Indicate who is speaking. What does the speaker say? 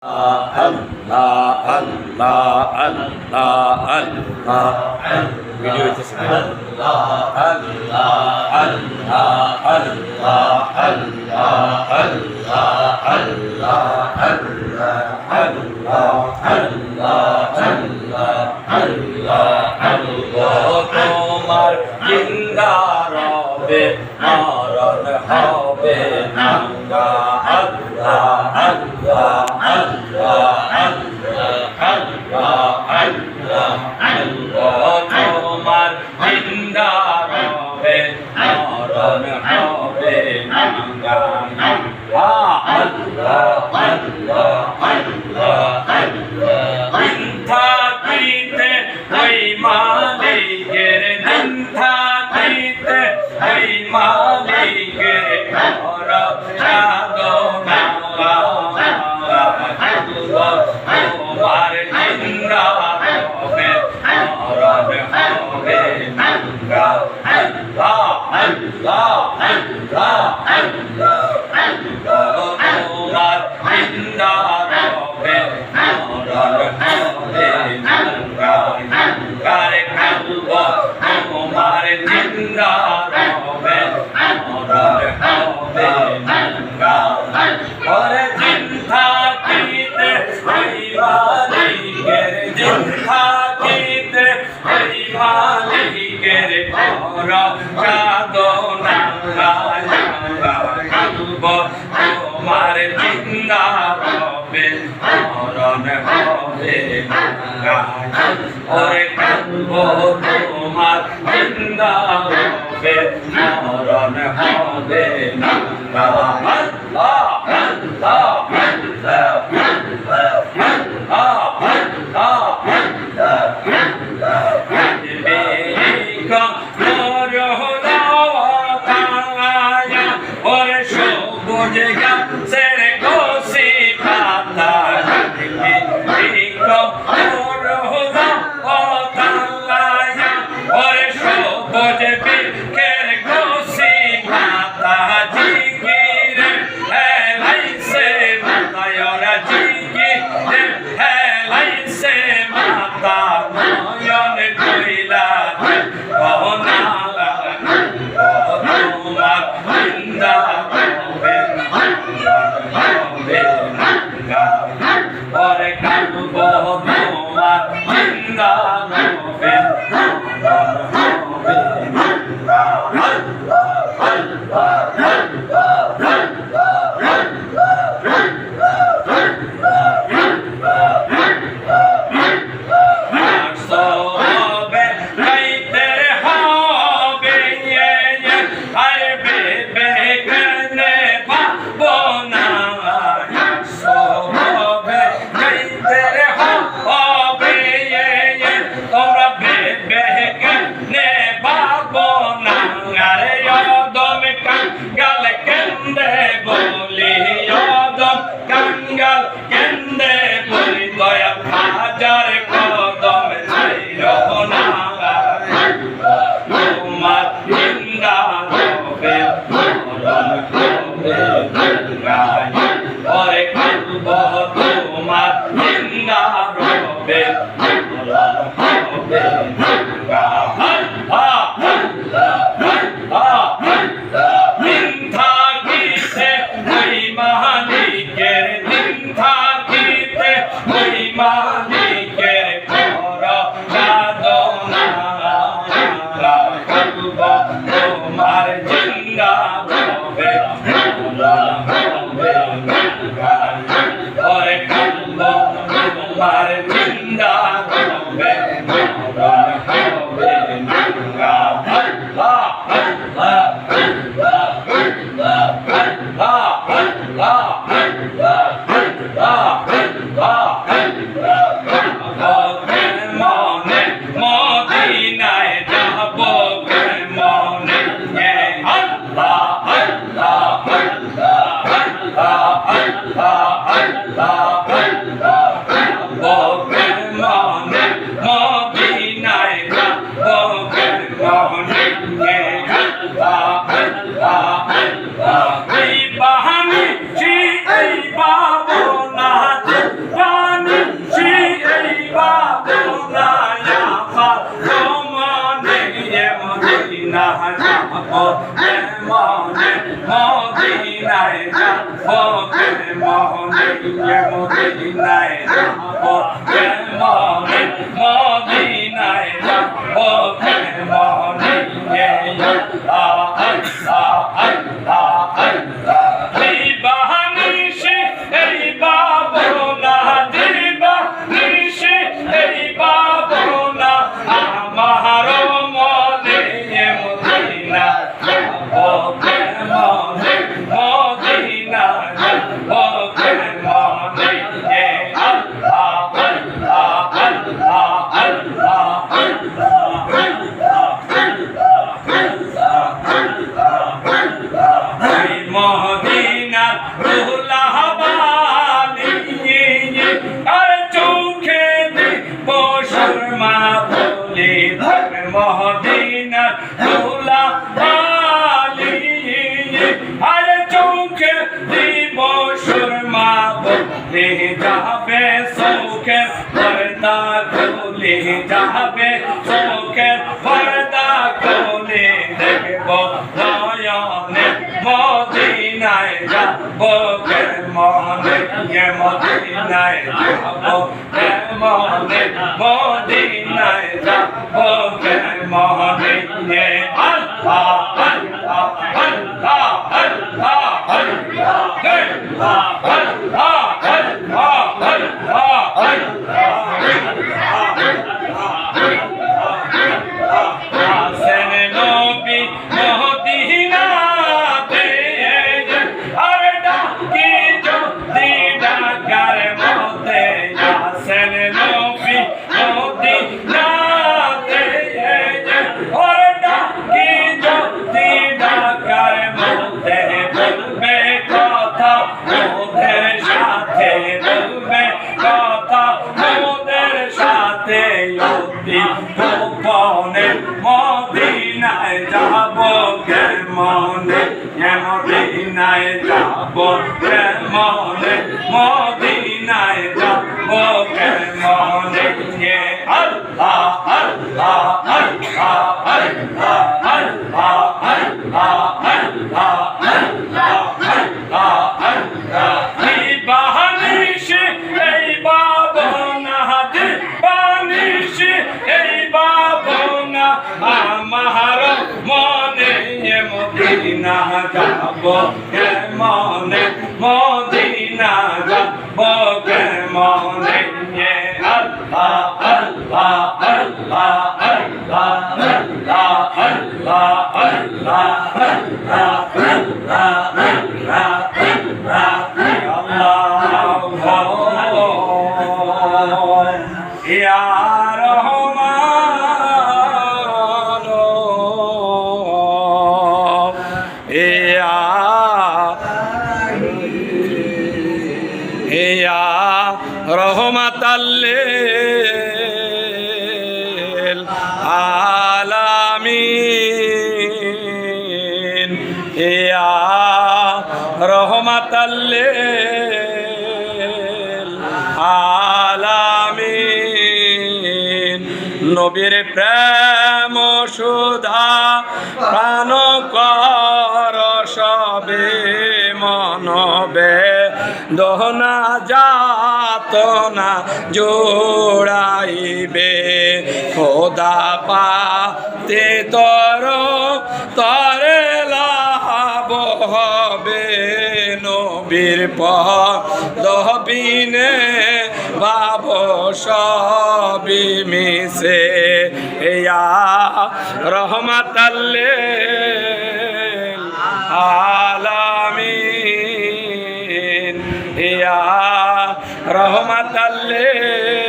Speaker 1: আল্লাহ আল্লাহ আল্লাহ আল্লাহ video হইতেছে আল্লাহ আল্লাহ আল্লাহ আল্লাহ আল্লাহ আল্লাহ আল্লাহ আল্লাহ আল্লাহ আল্লাহ আল্লাহ তোমার জিন্দা রবে মরণ হবে না আল্লাহ আল্লাহ আল্লাহ আল্লাহ আল্লাহ আল্লাহ তোমার জিন্দা রবে মরণ হবে না আল্লাহ আল্লাহ আল্লাহ থাকিতে ওই মালিকের দিন থাকিতে ওই মালিকের ঘর সাধনা তোমার জিন্দা হবে মরণ হবে না আল্লাহ আল্লাহ আল্লাহ আল্লাহ তোমার জিন্দা হবে মরণ হবে না কারে কালব তোমার জিন্দা হবে মরণ হবে না ওরে চিন্তা কিতে ওই মালিকের চিন্তা কিতে ওই মালিকের ঘর সাধনা কালব তোমার জিন্দা হবে মরণ হবে না ওরে কালব তোমার জিন্দা হবে মরণ হবে না আল্লাহ আল্লাহ ওরে কালব তোমার জিন্দা হবে ওরে কালব তোমার জিন্দা রবে মরণ হবে না দিন থাকিতে ওই মালিকের দিন থাকিতে ওই মালিকের ঘর সাধনা কালব তোমার জিন্দা রবে ওরে কালব তোমার জিন্দা হবে মরণ হবে না আল্লাহ আল্লাহ মনে মদিনায় যাব মনে আল্লাহ আল্লাহ আল্লাহ আল্লাহ আল্লাহ আল্লাহ মদিনায় যাবো কেমনে মদিনায় যাবো কেমনে আল্লাহ আল্লাহ আল্লাহ আল্লাহ দিবানিশি এই বাবনা দিবানিশি এই বাবনা আমার মনে মদিনা যাবো কেমনে মদিনা যাবো কেমনে আল্লাহ আল্লাহ আল্লাহ আল্লাহ মদিনার দুলাবালি আর চোখে বসুরমা বলে মদিনার দুলাবালি আর চোখে বসুরমা বলে যাবে চোখের পর্দা খুলে যাবে চোখের পর্দা খুলে দেখব নয়নে মদিনায় যাবো কেমনে মদিনায় যাবো কেমনে মদিনায় যাবো কেমনে আল্লাহ আল্লাহ আল্লাহ আল্লাহ আল্লাহ আল্লাহ আসেন নবী মদিনাতে আর ডাকি যদি ডাকার মধ্যে আসেন নবী মদিনাতে আর ডাকি যদি ডাকার মধ্যে বলবে কথা ওদের সাথে বলবে কথা ওদের সাথে অতি গোপনে মদিনায় যাবো কেমনে মদিনায় যাবো কেমনে মদিনায় যাবো কেমনে আল্লাহ আল্লাহ আল্লাহ আল্লাহ আল্লাহ আল্লাহ আল্লাহ আল্লাহ আল্লাহ দিবানিশি এই বাবনা দিবানিশি এই বাবনা আমার মনে মদিনা যাবো কেমনে মদিনা যাবো কেমনে আল্লাহ আল্লাহ আল্লাহ আল্লাহ আল্লাহ আল্লাহ ইয়া রহমান ইয়া রহমাতাল লিল আলামিন ইয়া রহমাতাল লিল আলামিন নবীর প্রেম সুধা প্রাণ কর সবে মনবে দহনা যাতনা জোড়াইবে খোদা পাতে তরে লাভ হবে নবীর পদবিনে ভাব সবই মিশে ইয়া রহমাতাল লিল আলামিন ইয়া রহমাতাল লিল